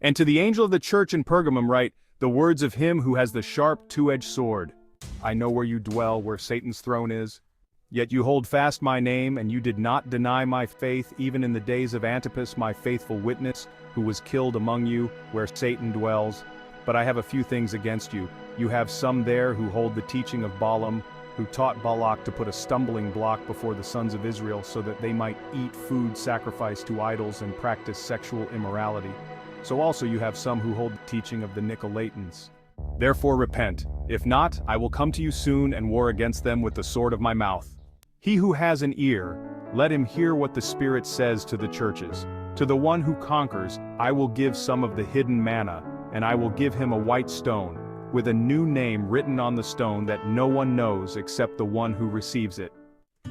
And to the angel of the church in Pergamum write, the words of him who has the sharp two-edged sword. I know where you dwell, where Satan's throne is. Yet you hold fast my name, and you did not deny my faith even in the days of Antipas, my faithful witness, who was killed among you, where Satan dwells. But I have a few things against you. You have some there who hold the teaching of Balaam, who taught Balak to put a stumbling block before the sons of Israel so that they might eat food sacrificed to idols and practice sexual immorality. So also you have some who hold the teaching of the Nicolaitans. Therefore repent. If not, I will come to you soon and war against them with the sword of my mouth. He who has an ear, let him hear what the Spirit says to the churches. To the one who conquers, I will give some of the hidden manna, and I will give him a white stone, with a new name written on the stone that no one knows except the one who receives it.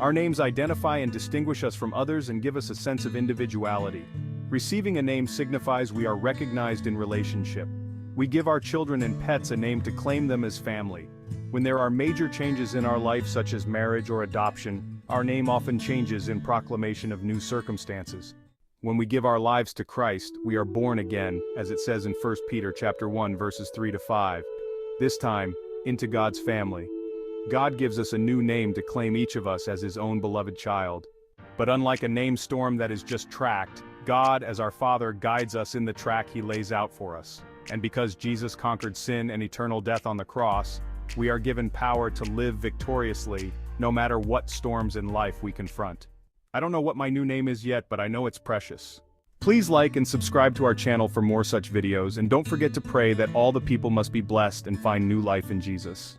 Our names identify and distinguish us from others and give us a sense of individuality. Receiving a name signifies we are recognized in relationship. We give our children and pets a name to claim them as family. When there are major changes in our life such as marriage or adoption, our name often changes in proclamation of new circumstances. When we give our lives to Christ, we are born again, as it says in 1 Peter chapter 1 verses 3-5. This time, into God's family. God gives us a new name to claim each of us as his own beloved child. But unlike a name storm that is just tracked, God as our Father guides us in the track he lays out for us. And because Jesus conquered sin and eternal death on the cross, we are given power to live victoriously, no matter what storms in life we confront. I don't know what my new name is yet, but I know it's precious. Please like and subscribe to our channel for more such videos, and don't forget to pray that all the people must be blessed and find new life in Jesus.